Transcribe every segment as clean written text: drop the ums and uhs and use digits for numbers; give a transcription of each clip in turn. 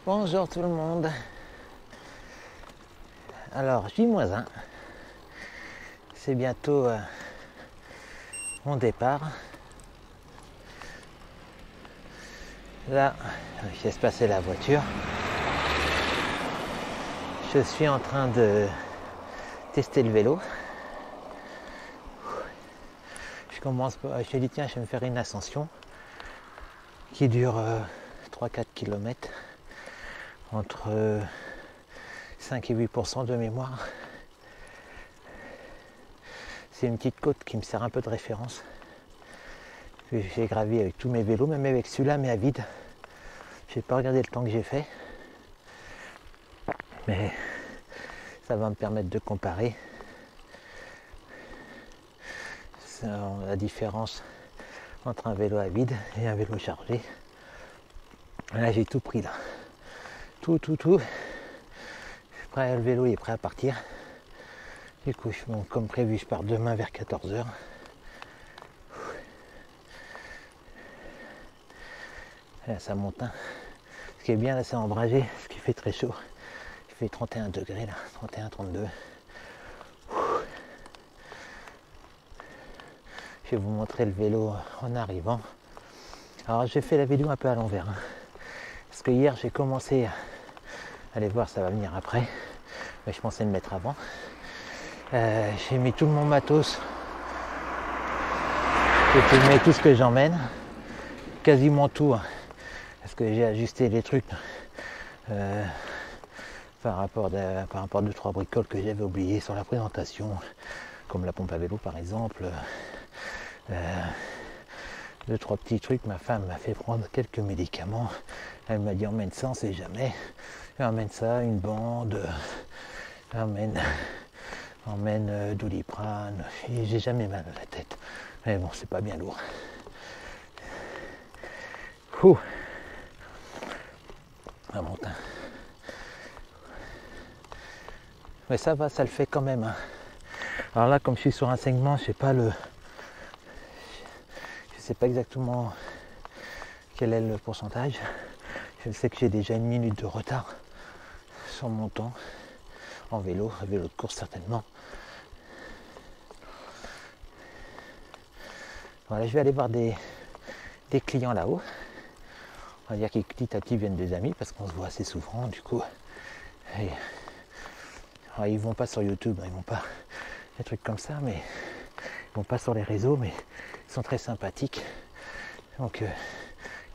Bonjour tout le monde. Alors, J-1. C'est bientôt mon départ. Là, je laisse passer la voiture. Je suis en train de tester le vélo. Je me dis tiens, je vais me faire une ascension qui dure 3-4 km entre 5 et 8% de mémoire. C'est une petite côte qui me sert un peu de référence. J'ai gravi avec tous mes vélos, même avec celui-là, mais à vide. Je n'ai pas regardé le temps que j'ai fait. Mais ça va me permettre de comparer la différence entre un vélo à vide et un vélo chargé. Là, j'ai tout pris là. Tout. Le vélo est prêt à partir. Du coup, comme prévu, je pars demain vers 14h. Là, ça monte. Ce qui est bien, là, c'est ombragé, ce qui fait très chaud. Il fait 31 degrés là, 31-32. Je vais vous montrer le vélo en arrivant. Alors, j'ai fait la vidéo un peu à l'envers. Parce que hier, j'ai commencé. Allez voir, ça va venir après. Mais je pensais le mettre avant. J'ai mis tout mon matos. J'ai filmé tout ce que j'emmène. Quasiment tout. Parce que j'ai ajusté les trucs par rapport à 2-3 bricoles que j'avais oubliées sur la présentation. Comme la pompe à vélo par exemple. 2-3 petits trucs. Ma femme m'a fait prendre quelques médicaments. Elle m'a dit emmène ça, on sait jamais. Emmène ça, une bande, emmène Doliprane. J'ai jamais mal à la tête. Mais bon, c'est pas bien lourd. Ouh. Ah bon, mais ça va, ça le fait quand même. Hein. Alors là, comme je suis sur un segment, je sais pas exactement quel est le pourcentage. Je sais que j'ai déjà 1 minute de retard sur mon temps en vélo de course certainement. Voilà, je vais aller voir des clients là-haut. On va dire qu'ils petit à petit viennent des amis parce qu'on se voit assez souvent du coup. Alors, ils vont pas sur YouTube, ils vont pas des trucs comme ça, mais ils vont pas sur les réseaux, mais ils sont très sympathiques. Donc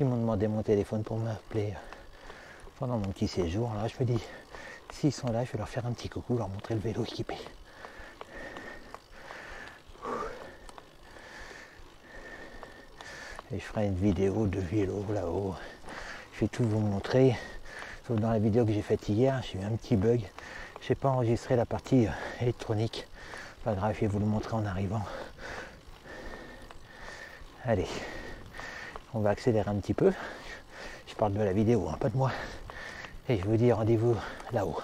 ils m'ont demandé mon téléphone pour m'appeler pendant mon petit séjour. Alors je me dis, s'ils sont là, je vais leur faire un petit coucou, leur montrer le vélo équipé. Et je ferai une vidéo de vélo là-haut. Je vais tout vous montrer. Sauf dans la vidéo que j'ai faite hier, j'ai eu un petit bug. Je n'ai pas enregistré la partie électronique. Pas grave, je vais vous le montrer en arrivant. Allez, on va accélérer un petit peu. Je parle de la vidéo, hein, pas de moi. Et je vous dis rendez-vous là-haut.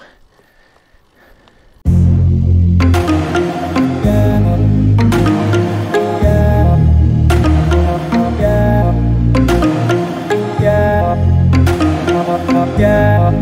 yeah.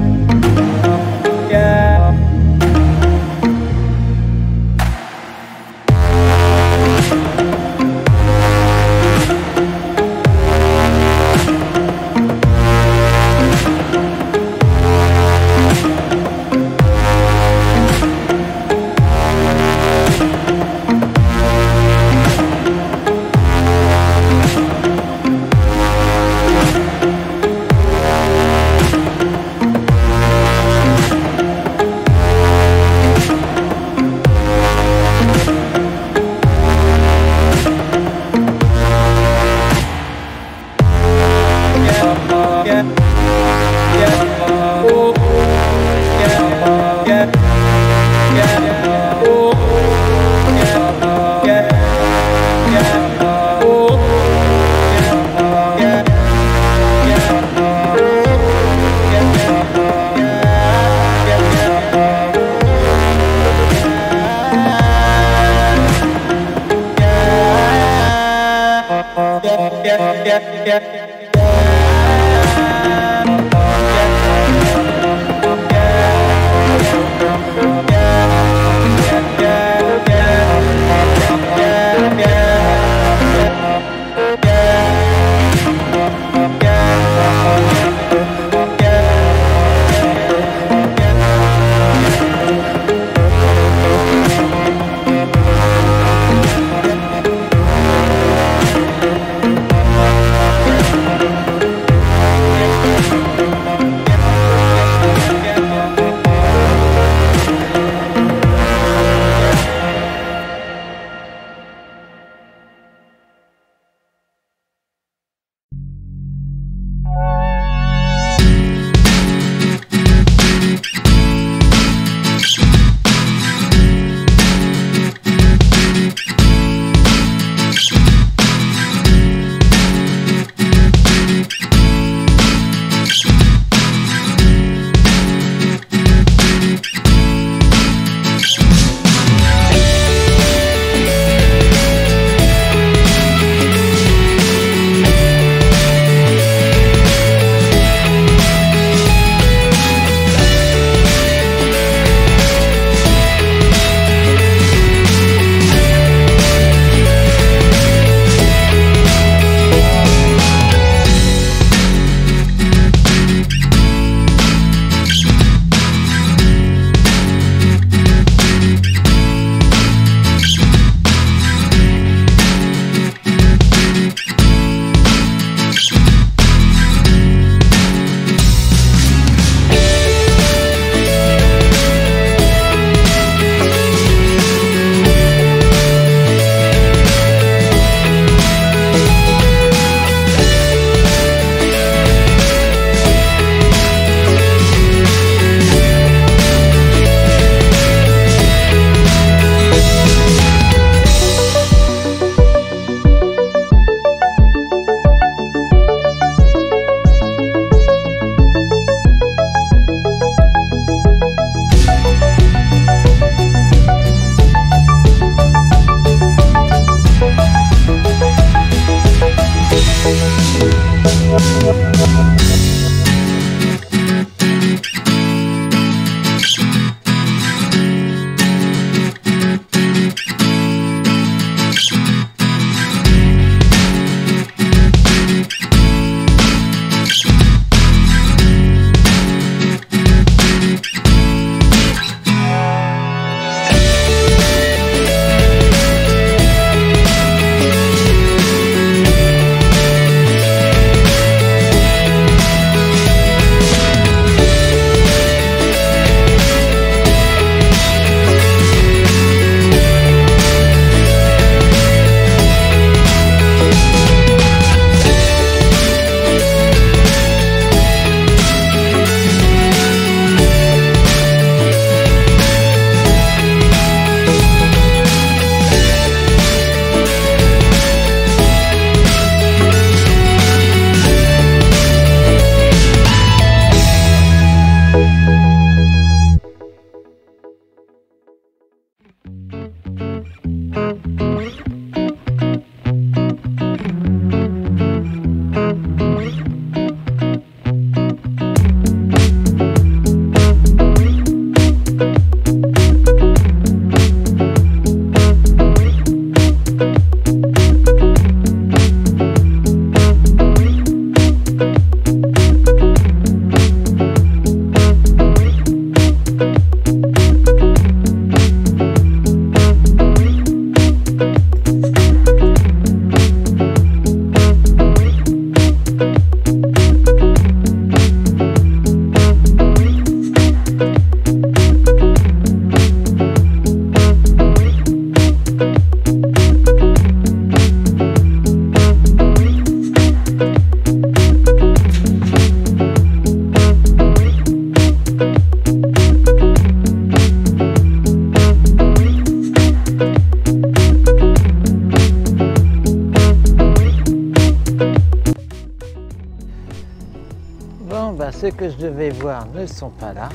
Bon, ben ceux que je devais voir ne sont pas là.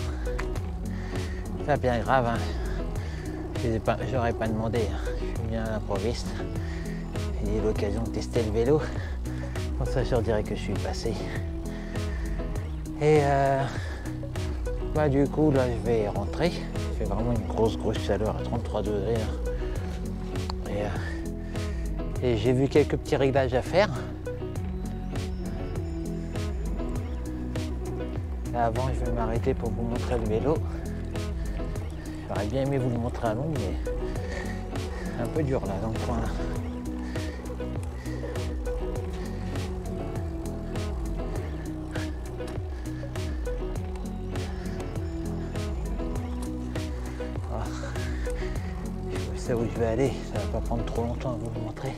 C'est bien grave, hein. J'aurais pas demandé, hein. Je suis bien à l'improviste. J'ai eu l'occasion de tester le vélo. Comme ça, je leur dirais que je suis passé. Et bah, du coup, là, je vais rentrer. Il fait vraiment une grosse chaleur à 33 degrés. Hein. Et j'ai vu quelques petits réglages à faire. Là, avant, je vais m'arrêter pour vous montrer le vélo. J'aurais bien aimé vous le montrer à long, mais c'est un peu dur là, dans le coin là. Je sais où je vais aller, ça va pas prendre trop longtemps à vous le montrer.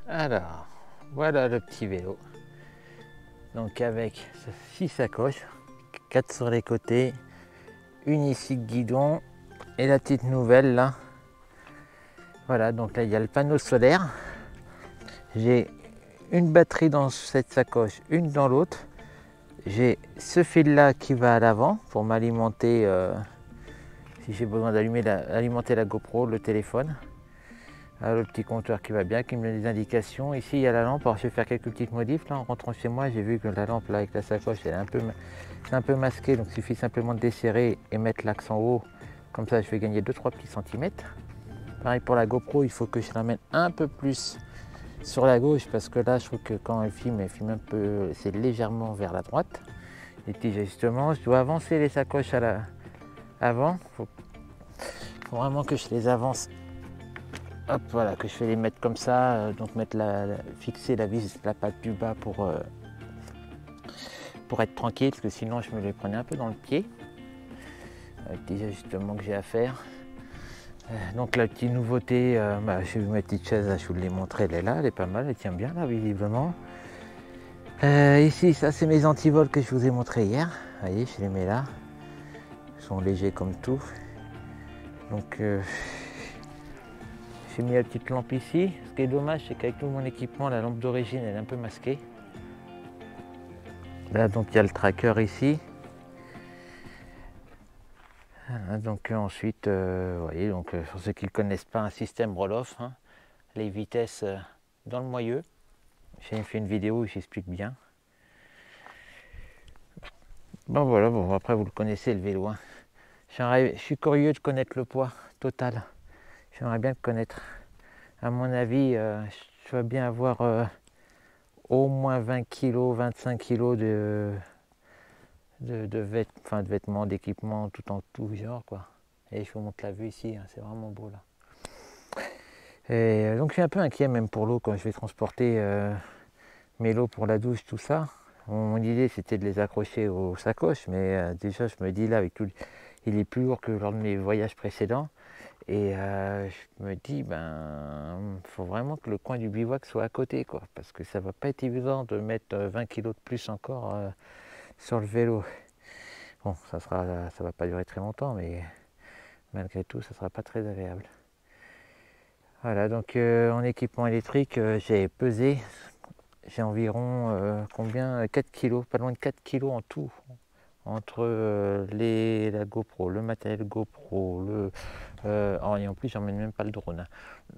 Alors, voilà le petit vélo. Donc avec 6 sacoches, 4 sur les côtés, une ici de guidon et la petite nouvelle là. Voilà, donc là il y a le panneau solaire. J'ai une batterie dans cette sacoche, une dans l'autre. J'ai ce fil là qui va à l'avant pour m'alimenter si j'ai besoin d'alimenter la GoPro, le téléphone. Là, le petit compteur qui va bien, qui me donne des indications. Ici il y a la lampe, alors je vais faire quelques petites modifs. Là en rentrant chez moi, j'ai vu que la lampe là avec la sacoche, elle est un peu masquée, donc il suffit simplement de desserrer et mettre l'axe en haut. Comme ça je vais gagner 2-3 petits centimètres. Pareil pour la GoPro, il faut que je l'amène un peu plus sur la gauche parce que là je trouve que quand elle filme un peu, c'est légèrement vers la droite. Les petits ajustements, je dois avancer les sacoches avant. Faut vraiment que je les avance. Hop, voilà, que je vais les mettre comme ça, donc fixer la vis, la patte du bas pour être tranquille, parce que sinon je me les prenais un peu dans le pied. Avec des ajustements que j'ai à faire. Donc la petite nouveauté, j'ai vu ma petite chaise, là, je vous l'ai montré, elle est là, elle est pas mal, elle tient bien là visiblement. Ici, ça c'est mes antivols que je vous ai montré hier. Vous voyez, je les mets là. Ils sont légers comme tout. Donc j'ai mis la petite lampe ici. Ce qui est dommage, c'est qu'avec tout mon équipement, la lampe d'origine elle est un peu masquée. Là donc il y a le tracker ici. Voilà, donc ensuite, vous voyez, donc pour ceux qui ne connaissent pas, un système roll-off, hein, les vitesses dans le moyeu. J'ai fait une vidéo où j'explique bien. Bon voilà, bon après vous le connaissez le vélo. Hein. Je suis curieux de connaître le poids total. J'aimerais bien le connaître. À mon avis, je dois bien avoir au moins 20 kg, 25 kg de vêtements, d'équipements, tout en tout genre quoi. Et je vous montre la vue ici, hein, c'est vraiment beau là. Et donc je suis un peu inquiet même pour l'eau quand je vais transporter mes lots pour la douche, tout ça. Mon idée c'était de les accrocher aux sacoches, mais déjà je me dis là avec tout, il est plus lourd que lors de mes voyages précédents. Et je me dis, faut vraiment que le coin du bivouac soit à côté, quoi, parce que ça va pas être évident de mettre 20 kg de plus encore sur le vélo. Bon, ça va pas durer très longtemps, mais malgré tout, ça sera pas très agréable. Voilà, donc en équipement électrique, j'ai pesé, j'ai environ 4 kg, pas loin de 4 kg en tout. Entre la GoPro, le matériel GoPro, et en plus j'emmène même pas le drone.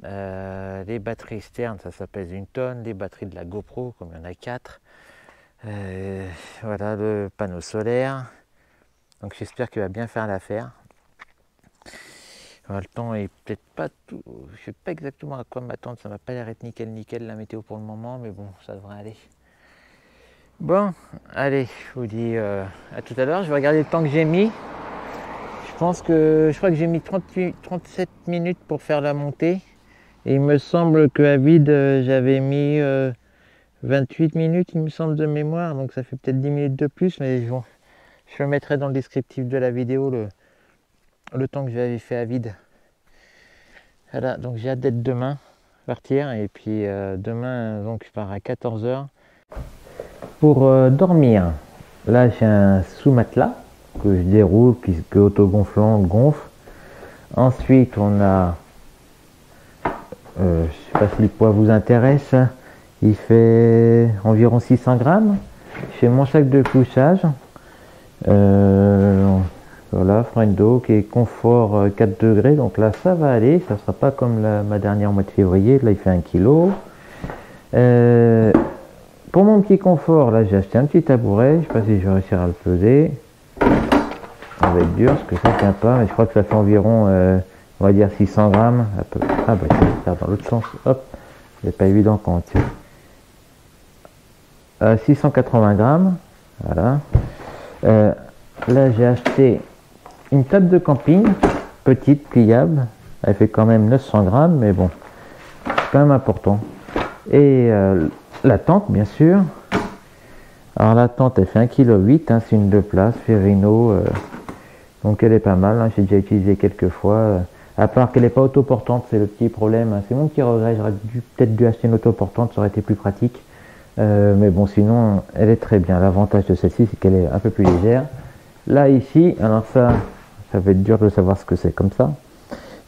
Hein. Les batteries externes, ça pèse 1 tonne. Les batteries de la GoPro, comme il y en a 4. Voilà le panneau solaire. Donc j'espère qu'il va bien faire l'affaire. Le temps est peut-être pas tout. Je sais pas exactement à quoi m'attendre. Ça va pas l'air être nickel la météo pour le moment, mais bon, ça devrait aller. Bon, allez, je vous dis à tout à l'heure. Je vais regarder le temps que j'ai mis. Je crois que j'ai mis 37 minutes pour faire la montée. Et il me semble qu'à vide, j'avais mis 28 minutes, il me semble, de mémoire. Donc ça fait peut-être 10 minutes de plus. Mais bon, je le mettrai dans le descriptif de la vidéo le temps que j'avais fait à vide. Voilà, donc j'ai hâte d'être demain, partir, et puis demain, donc je pars à 14 h pour dormir. Là, j'ai un sous-matelas que je déroule, qui est autogonflant, gonfle. Ensuite, on a, je ne sais pas si le poids vous intéresse, il fait environ 600 grammes. J'ai mon sac de couchage. Voilà, Frendo qui est confort 4 degrés, donc là ça va aller, ça sera pas comme ma dernière au mois de février, là il fait 1 kg. Pour mon petit confort, là j'ai acheté un petit tabouret, je sais pas si je vais réussir à le peser, ça va être dur parce que ça tient pas, mais je crois que ça fait environ, on va dire 600 grammes, à peu. Ah bah tiens, dans l'autre sens, hop, c'est pas évident quand on tire. 680 grammes, voilà. Là j'ai acheté une table de camping, petite, pliable, elle fait quand même 900 grammes, mais bon, c'est quand même important. Et la tente, bien sûr. Alors la tente, elle fait 1,8 kg, hein, c'est une 2 places, Ferrino, donc elle est pas mal, hein, j'ai déjà utilisé quelques fois, à part qu'elle n'est pas autoportante, c'est le petit problème, hein, c'est mon petit regret, j'aurais peut-être dû acheter une autoportante, ça aurait été plus pratique. Mais bon, sinon, elle est très bien. L'avantage de celle-ci, c'est qu'elle est un peu plus légère. Là, ici, alors ça va être dur de savoir ce que c'est comme ça.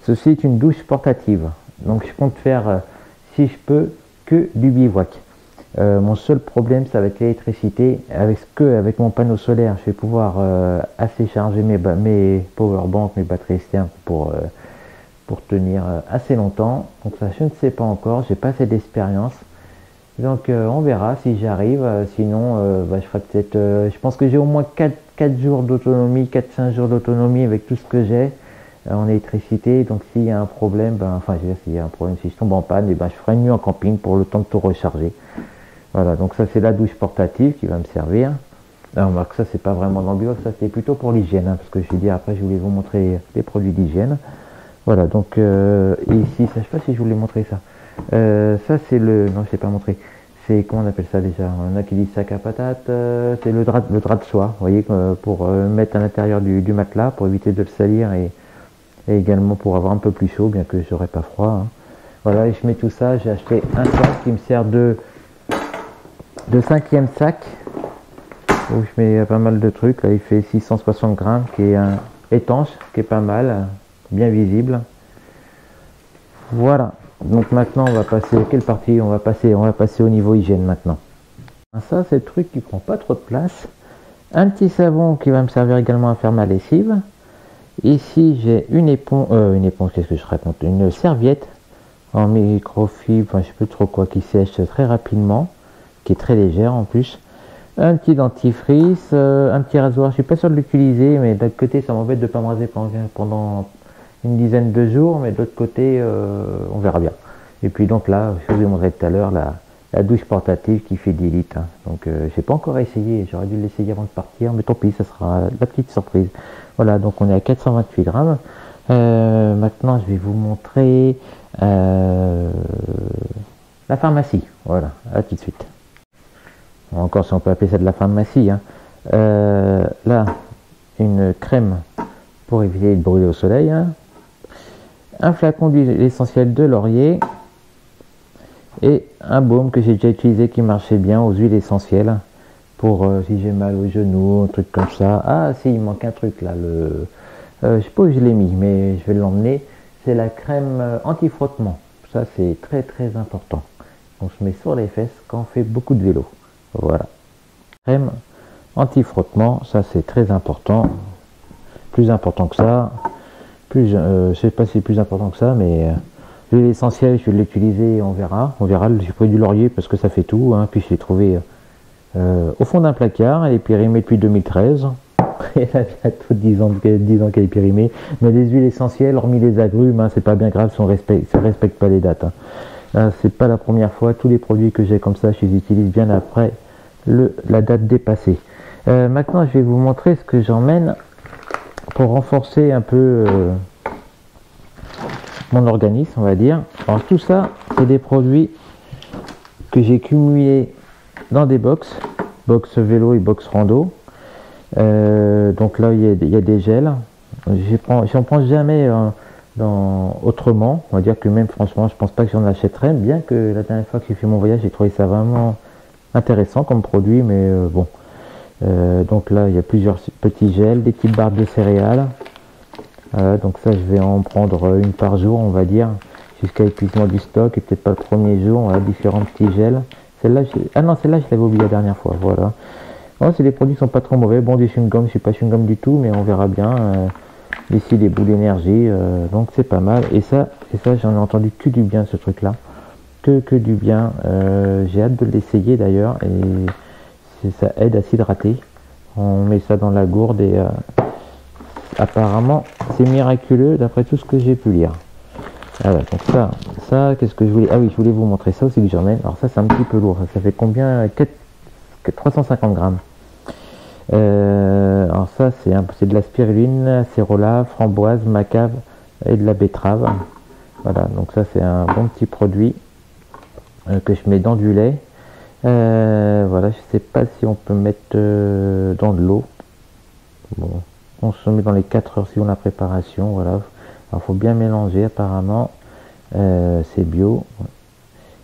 Ceci est une douche portative. Donc, je compte faire, si je peux, que du bivouac. Mon seul problème, ça va être l'électricité. Avec mon panneau solaire, je vais pouvoir assez charger mes powerbanks, mes batteries externes pour tenir assez longtemps. Donc ça, je ne sais pas encore. J'ai pas assez d'expérience. Donc on verra si j'y arrive, sinon je ferai peut-être, je pense que j'ai au moins 4 jours d'autonomie, 4-5 jours d'autonomie avec tout ce que j'ai en électricité, donc s'il y a un problème, s'il y a un problème, si je tombe en panne, je ferai une nuit en camping pour le temps de tout recharger. Voilà, donc ça c'est la douche portative qui va me servir. Alors remarque, ça c'est pas vraiment dans le bio, ça c'est plutôt pour l'hygiène, hein, parce que je vais dire après je voulais vous montrer les produits d'hygiène. Voilà, donc ici, ça, je sais pas si je voulais montrer ça. Ça c'est le, non je l'ai pas montré, c'est, comment on appelle ça déjà, on a qui dit sac à patates, c'est le drap de soie, vous voyez, pour mettre à l'intérieur du matelas pour éviter de le salir et également pour avoir un peu plus chaud, bien que j'aurais pas froid, hein. Voilà, et je mets tout ça, j'ai acheté un sac qui me sert de 5e sac où je mets pas mal de trucs. Là il fait 660 grammes, qui est un étanche, qui est pas mal, bien visible. Voilà. Donc maintenant on va passer, quelle partie on va passer au niveau hygiène maintenant. Ça c'est le truc qui prend pas trop de place. Un petit savon qui va me servir également à faire ma lessive. Ici j'ai une éponge, qu'est-ce que je raconte, une serviette en microfibre, enfin, je sais plus trop quoi, qui sèche très rapidement, qui est très légère en plus. Un petit dentifrice, un petit rasoir, je suis pas sûr de l'utiliser, mais d'un côté ça m'embête de pas me raser pendant une dizaine de jours, mais de l'autre côté on verra bien. Et puis donc là, je vous ai montré tout à l'heure la douche portative qui fait 10 litres, hein. Donc j'ai pas encore essayé, j'aurais dû l'essayer avant de partir, mais tant pis, ça sera la petite surprise. Voilà, donc on est à 428 grammes. Maintenant je vais vous montrer la pharmacie. Voilà, à tout de suite. Encore si on peut appeler ça de la pharmacie, hein. Là, une crème pour éviter de brûler au soleil, hein. Un flacon d'huile essentielle de laurier et un baume que j'ai déjà utilisé qui marchait bien aux huiles essentielles pour si j'ai mal aux genoux, un truc comme ça. Ah si, il manque un truc là, je sais pas où je l'ai mis, mais je vais l'emmener. C'est la crème anti-frottement. Ça c'est très très important. On se met sur les fesses quand on fait beaucoup de vélo. Voilà. Crème anti-frottement, ça c'est très important. Plus important que ça. Je sais pas si c'est plus important que ça, mais l'huile essentielle, je vais l'utiliser, on verra. J'ai pris du laurier parce que ça fait tout, hein. Puis je l'ai trouvé au fond d'un placard. Elle est périmée depuis 2013. Elle a bientôt 10 ans qu'elle est périmée. Mais les huiles essentielles, hormis les agrumes, hein, c'est pas bien grave, ça respecte pas les dates, hein. C'est pas la première fois. Tous les produits que j'ai comme ça, je les utilise bien après la date dépassée. Maintenant, je vais vous montrer ce que j'emmène pour renforcer un peu mon organisme, on va dire. Alors tout ça, c'est des produits que j'ai cumulés dans des box vélo et box rando. Donc là, il y a des gels. j'en prends jamais autrement. On va dire que même franchement, je pense pas que j'en achèterais, bien que la dernière fois que j'ai fait mon voyage, j'ai trouvé ça vraiment intéressant comme produit, mais bon. Donc là, il y a plusieurs petits gels, des petites barres de céréales. Donc ça, je vais en prendre une par jour, on va dire, jusqu'à épuisement du stock, et peut-être pas le premier jour. Voilà, différents petits gels. Celle-là, ah non, celle-là, je l'avais oublié la dernière fois. Voilà. Bon, c'est des produits qui sont pas trop mauvais. Bon, des chewing-gums, je suis pas chewing-gum du tout, mais on verra bien. Ici, des boules d'énergie, donc c'est pas mal. Et ça, j'en ai entendu que du bien, ce truc-là. Que du bien. J'ai hâte de l'essayer d'ailleurs, et ça aide à s'hydrater. On met ça dans la gourde et apparemment, c'est miraculeux d'après tout ce que j'ai pu lire. Voilà, donc ça, qu'est-ce que je voulais... Ah oui, je voulais vous montrer ça aussi que j'emmène. Alors ça, c'est un petit peu lourd. Ça fait combien? 350 grammes. Alors ça, c'est de la spiruline, acérola, framboise, macave et de la betterave. Voilà, donc ça, c'est un bon petit produit que je mets dans du lait. Voilà, je sais pas si on peut mettre dans de l'eau. Bon, on se met dans les 4 heures suivant la préparation. Voilà, alors faut bien mélanger apparemment. C'est bio.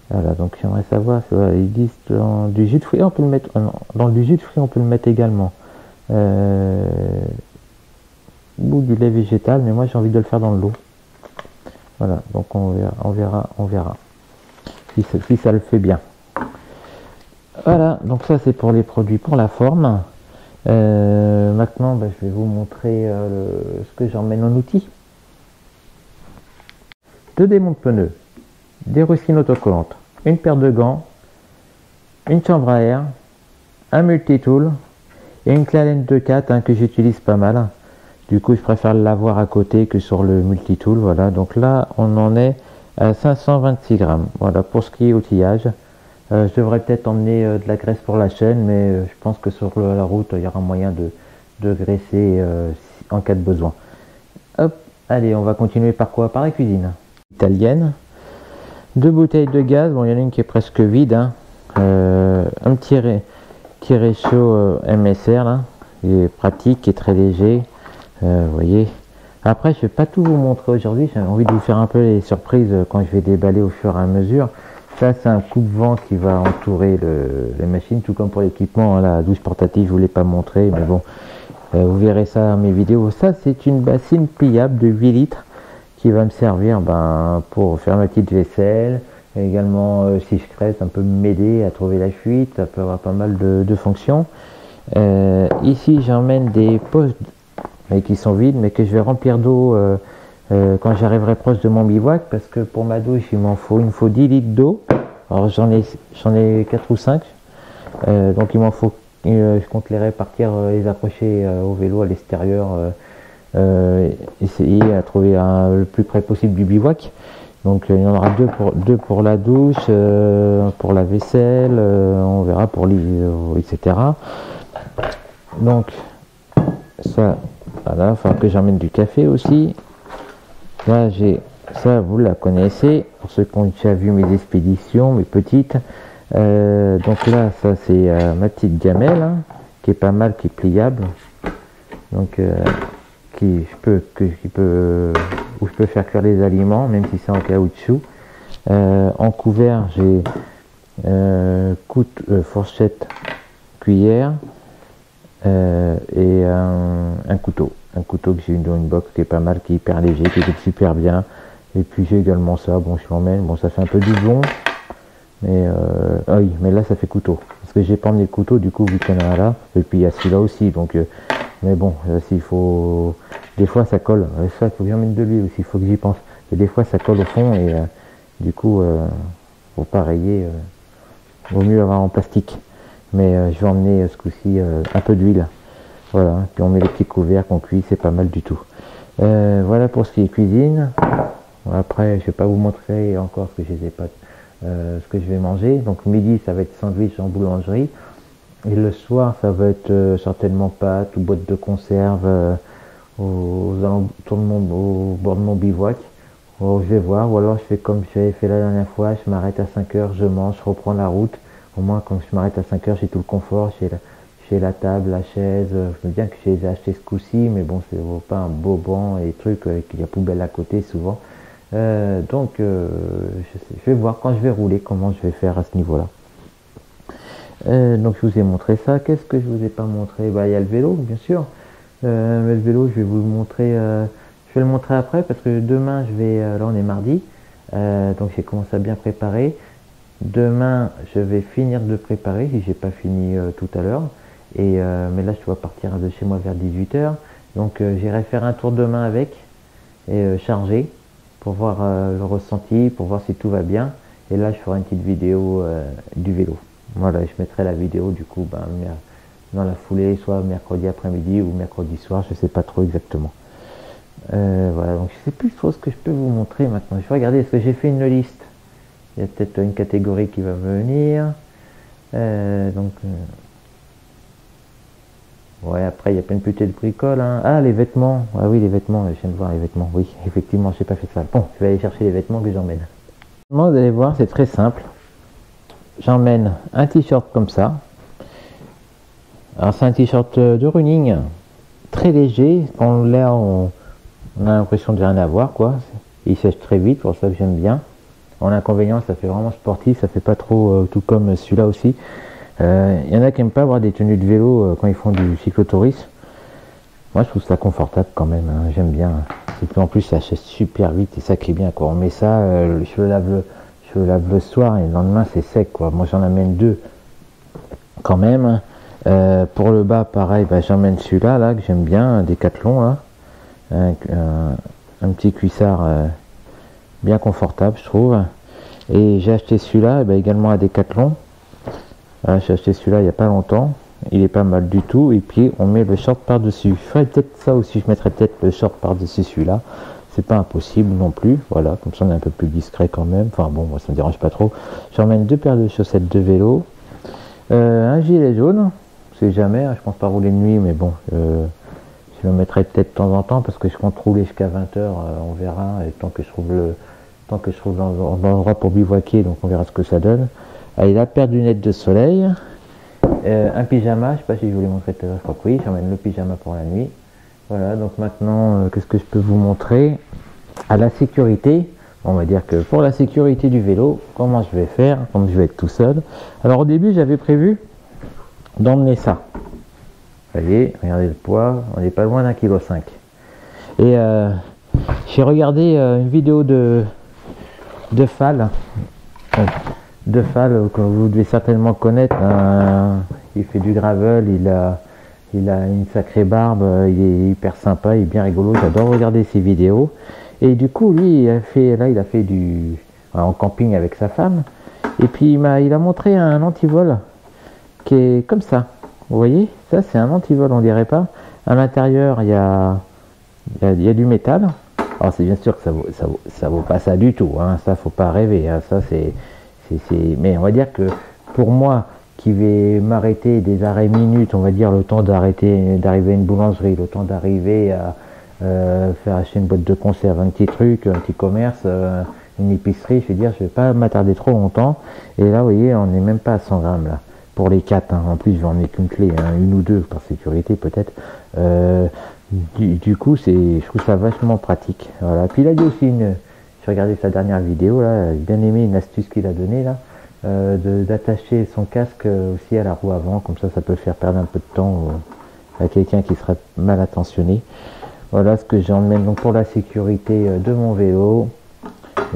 Voilà, donc j'aimerais savoir, voilà, ils disent dans du jus de fruits, on peut le mettre, dans du jus de fruits, on peut le mettre également. Ou du lait végétal, mais moi j'ai envie de le faire dans l'eau. Voilà, donc on verra si ça le fait bien. Voilà, donc ça c'est pour les produits pour la forme. Maintenant, je vais vous montrer ce que j'emmène en outils. 2 démontes pneus, des rustines autocollantes, une paire de gants, une chambre à air, un multitool et une clé Allen 2.4 que j'utilise pas mal. Du coup, je préfère l'avoir à côté que sur le multitool. Voilà, donc là, on en est à 526 grammes. Voilà, pour ce qui est outillage. Je devrais peut-être emmener de la graisse pour la chaîne, mais je pense que sur la route, il y aura moyen de graisser en cas de besoin. Hop, allez, on va continuer par quoi? Par la cuisine italienne. 2 bouteilles de gaz, bon, il y en a une qui est presque vide, hein. Un petit réchaud MSR, là, il est pratique, qui est très léger, vous voyez. Après, je vais pas tout vous montrer aujourd'hui, j'ai envie de vous faire un peu les surprises quand je vais déballer au fur et à mesure. Ça, c'est un coupe-vent qui va entourer les machines, tout comme pour l'équipement, hein, la douche portative, je ne vous l'ai pas montré, mais bon, vous verrez ça dans mes vidéos. Ça, c'est une bassine pliable de 8 litres qui va me servir pour faire ma petite vaisselle. Également, si je crée, ça peut m'aider à trouver la fuite, ça peut avoir pas mal de fonctions. Ici, j'emmène des poches qui sont vides, mais que je vais remplir d'eau quand j'arriverai proche de mon bivouac, parce que pour ma douche, il me faut 10 litres d'eau. Alors j'en ai 4 ou 5, donc il m'en faut, je compte les répartir, les accrocher au vélo à l'extérieur, essayer à trouver le plus près possible du bivouac. Donc il y en aura deux pour la douche, pour la vaisselle, on verra pour etc. Donc ça, voilà, il va falloir que j'emmène du café aussi. Là, ça, vous la connaissez, pour ceux qui ont déjà vu mes expéditions, mes petites. Donc là, ça c'est ma petite gamelle, hein, qui est pas mal, qui est pliable. Donc, où je peux faire cuire les aliments, même si c'est en caoutchouc. En couvert, j'ai fourchette, cuillère et un couteau. Un couteau que j'ai eu dans une box qui est pas mal, qui est hyper léger, qui est super bien. Et puis j'ai également ça, bon je l'emmène, bon ça fait un peu doublon, mais oui, mais là ça fait couteau. Parce que j'ai pas emmené le couteau, du coup vu qu'il y en a là, et puis il y a celui-là aussi, donc mais bon, s'il faut. Des fois ça colle, ça il faut que j'emmène de l'huile aussi, il faut que j'y pense. Et des fois ça colle au fond et du coup faut pas rayer, vaut mieux avoir en plastique. Mais je vais emmener ce coup-ci un peu d'huile. Voilà, puis on met les petits couverts qu'on cuit, c'est pas mal du tout. Voilà pour ce qui est cuisine. Après, je vais pas vous montrer encore ce que je sais pas, ce que je vais manger. Donc midi, ça va être sandwich en boulangerie. Et le soir, ça va être certainement pâtes ou boîtes de conserve au bord de mon bivouac. Alors, je vais voir, ou alors je fais comme j'avais fait la dernière fois, je m'arrête à 5 heures, je mange, je reprends la route. Au moins, quand je m'arrête à 5 heures, j'ai tout le confort, J'ai la table, la chaise, je me dis bien que je les ai achetés ce coup-ci, mais bon, c'est pas un beau banc et trucs avec la poubelle à côté souvent. Donc je vais voir quand je vais rouler comment je vais faire à ce niveau-là. Donc je vous ai montré ça. Qu'est-ce que je vous ai pas montré? Bah il y a le vélo, bien sûr. Le vélo, je vais vous le montrer. Je vais le montrer après parce que demain je vais. Là on est mardi, donc j'ai commencé à bien préparer. Demain je vais finir de préparer si j'ai pas fini tout à l'heure. Et mais là je dois partir de chez moi vers 18 h. Donc j'irai faire un tour demain avec et charger pour voir le ressenti, pour voir si tout va bien. Et là je ferai une petite vidéo du vélo. Voilà, je mettrai la vidéo du coup dans la foulée, soit mercredi après-midi ou mercredi soir, je sais pas trop exactement. Voilà, donc je sais plus trop ce que je peux vous montrer maintenant. Je vais regarder, est-ce que j'ai fait une liste? Il y a peut-être une catégorie qui va venir. Ouais, après il y a plein de petites bricoles. Hein. Ah, les vêtements. Ah oui, les vêtements, je viens de voir les vêtements. Oui, effectivement, j'ai pas fait ça. Bon, je vais aller chercher les vêtements que j'emmène. Vous allez voir, c'est très simple. J'emmène un t-shirt comme ça. Alors c'est un t-shirt de running, très léger. Quand on l'a, on a l'impression de rien avoir, quoi. Il sèche très vite, pour ça que j'aime bien. En inconvénient, ça fait vraiment sportif, ça fait pas trop tout comme celui-là aussi. Il y en a qui n'aiment pas avoir des tenues de vélo quand ils font du cyclotourisme. Moi je trouve ça confortable quand même, hein, j'aime bien. Et puis en plus ça sèche super vite et ça qui est bien, quoi. On met ça, je le lave le soir et le lendemain c'est sec, quoi. Moi j'en amène deux quand même. Pour le bas pareil, bah, j'emmène celui-là là, que j'aime bien, un Décathlon là. Un petit cuissard bien confortable je trouve. Et j'ai acheté celui-là bah, également à Décathlon. J'ai acheté celui-là il n'y a pas longtemps. Il est pas mal du tout. Et puis on met le short par dessus. Je ferais peut-être ça aussi, je mettrais peut-être le short par dessus celui-là. C'est pas impossible non plus. Voilà, comme ça on est un peu plus discret quand même. Enfin bon, moi ça me dérange pas trop. J'emmène deux paires de chaussettes de vélo. Un gilet jaune. C'est jamais, hein, je pense pas rouler de nuit, mais bon, je le mettrai peut-être de temps en temps parce que je compte rouler jusqu'à 20 h, on verra, et tant que je trouve l'endroit pour bivouaquer, donc on verra ce que ça donne. Allez, la paire de lunettes de soleil, un pyjama, je sais pas si je vous l'ai montré tout à l'heure, je crois que oui, j'emmène le pyjama pour la nuit. Voilà, donc maintenant, qu'est-ce que je peux vous montrer? À la sécurité, on va dire que pour la sécurité du vélo, comment je vais faire, comme je vais être tout seul. Alors au début, j'avais prévu d'emmener ça. Vous voyez, regardez le poids, on n'est pas loin d'1,5 kg. Et j'ai regardé une vidéo de Fall. De Fall, que vous devez certainement connaître. Il fait du gravel, il a une sacrée barbe, il est hyper sympa, il est bien rigolo, j'adore regarder ses vidéos. Et du coup, lui, il a fait du en camping avec sa femme. Et puis il a montré un antivol qui est comme ça. Vous voyez, ça c'est un antivol, on dirait pas. À l'intérieur, il y a du métal. Alors c'est bien sûr que ça vaut pas ça du tout, hein. Ça faut pas rêver, hein. Ça mais on va dire que pour moi qui vais m'arrêter des arrêts minutes, on va dire le temps d'arriver à une boulangerie, le temps d'arriver à faire acheter une boîte de conserve, un petit truc, un petit commerce, une épicerie, je veux dire, je vais pas m'attarder trop longtemps. Et là, vous voyez, on n'est même pas à 100 grammes là. Pour les 4, hein. En plus j'en ai qu'une clé, hein, une ou deux par sécurité peut-être. Du coup, je trouve ça vachement pratique. Voilà. Puis il a dit aussi j'ai regardé sa dernière vidéo là, j'ai bien aimé une astuce qu'il a donnée là, d'attacher son casque aussi à la roue avant, comme ça peut faire perdre un peu de temps à quelqu'un qui serait mal attentionné. Voilà ce que j'emmène donc pour la sécurité de mon vélo.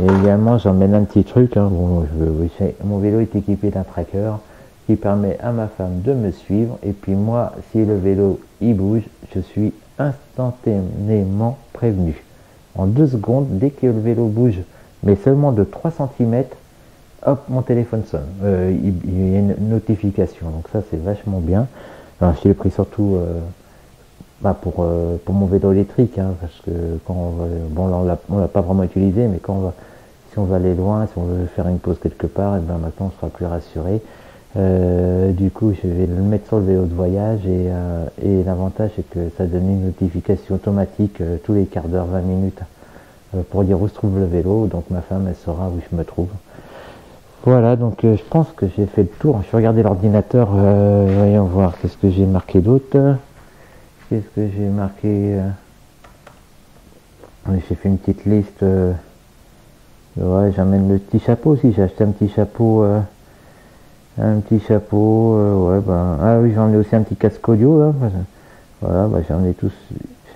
Et également j'emmène un petit truc, hein. Bon, mon vélo est équipé d'un tracker qui permet à ma femme de me suivre, et puis moi si le vélo il bouge, je suis instantanément prévenu. En 2 secondes, dès que le vélo bouge, mais seulement de 3 cm, hop, mon téléphone sonne. Il y a une notification, donc ça c'est vachement bien. Alors je l'ai pris surtout pour mon vélo électrique, hein, parce que quand on l'a pas vraiment utilisé, mais si on va aller loin, si on veut faire une pause quelque part, et ben maintenant on sera plus rassuré. Du coup je vais le mettre sur le vélo de voyage, et l'avantage c'est que ça donne une notification automatique tous les quarts d'heure, 20 minutes, pour dire où se trouve le vélo, donc ma femme elle saura où je me trouve. Voilà, donc je pense que j'ai fait le tour. Je vais regarder l'ordinateur, voyons voir qu'est-ce que j'ai marqué d'autre. Qu'est-ce que j'ai marqué j'ai fait une petite liste. Ouais, j'amène le petit chapeau aussi. J'ai acheté un petit chapeau. Ouais, ben. Ah oui, j'en ai aussi un petit casque audio là. Voilà, bah, j'en ai tous.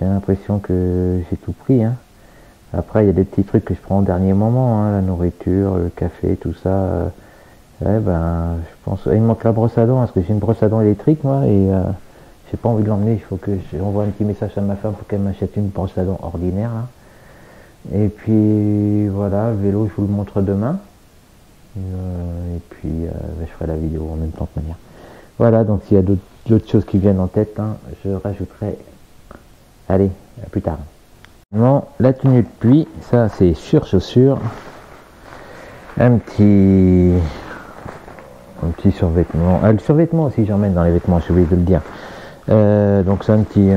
J'ai l'impression que j'ai tout pris. Hein. Après, il y a des petits trucs que je prends au dernier moment, hein, la nourriture, le café, tout ça. Ouais, ben, je pense. Il me manque la brosse à dents, parce que j'ai une brosse à dents électrique, moi, et j'ai pas envie de l'emmener. Il faut que j'envoie un petit message à ma femme pour qu'elle m'achète une brosse à dents ordinaire, là. Et puis, voilà, le vélo, je vous le montre demain. Et puis, ben, je ferai la vidéo en même temps de manière. Voilà, donc s'il y a d'autres choses qui viennent en tête, hein, je rajouterai. Allez, à plus tard. Non, la tenue de pluie, ça c'est sur chaussures. Un petit survêtement. Le survêtement aussi j'emmène dans les vêtements, j'ai oublié de le dire. Donc c'est un petit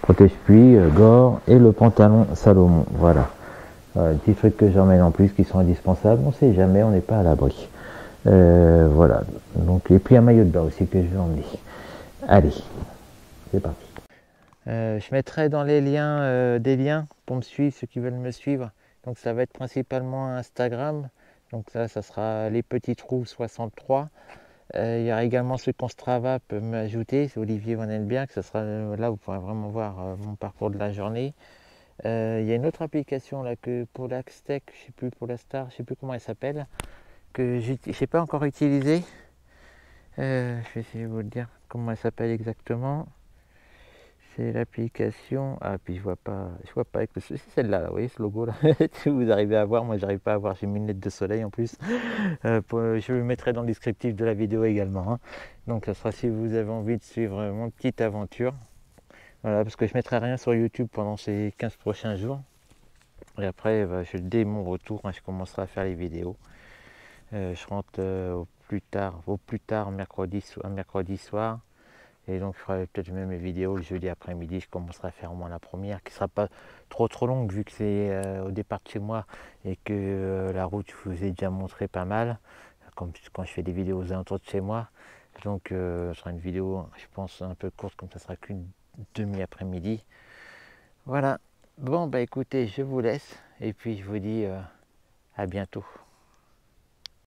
protège-pluie, gore et le pantalon Salomon. Voilà. Petits trucs que j'emmène en plus qui sont indispensables. On sait jamais, on n'est pas à l'abri. Voilà. Donc, et puis un maillot de bain aussi que je vais emmener. Allez, c'est parti. Je mettrai dans les liens des liens pour me suivre, ceux qui veulent me suivre. Donc ça va être principalement Instagram. Donc ça sera les petits trous 63. Il y aura également ceux qu'on Strava peut m'ajouter, c'est Olivier Van Elberg. Ça sera là où vous pourrez vraiment voir mon parcours de la journée. Il y a une autre application là que pour l'Axtec, je sais plus pour la Star, je sais plus comment elle s'appelle, que je n'ai pas encore utilisée. Je vais essayer de vous le dire comment elle s'appelle exactement. C'est l'application. Ah, puis je vois pas avec le. C'est celle-là, là, vous voyez ce logo là. Si vous arrivez à voir, moi j'arrive pas à voir, j'ai mis une lunette de soleil en plus. Je le mettrai dans le descriptif de la vidéo également. Hein. Donc ça sera si vous avez envie de suivre mon petite aventure. Voilà, parce que je mettrai rien sur YouTube pendant ces 15 prochains jours. Et après, dès mon retour, hein, je commencerai à faire les vidéos. Je rentre au plus tard mercredi soir. Et donc je ferai peut-être même mes vidéos le jeudi après-midi, je commencerai à faire au moins la première, qui ne sera pas trop longue vu que c'est au départ de chez moi et que la route je vous ai déjà montré pas mal, comme quand je fais des vidéos aux alentours de chez moi. Donc ce sera une vidéo, je pense, un peu courte, comme ça sera qu'une demi-après-midi. Voilà. Bon bah écoutez, je vous laisse et puis je vous dis à bientôt.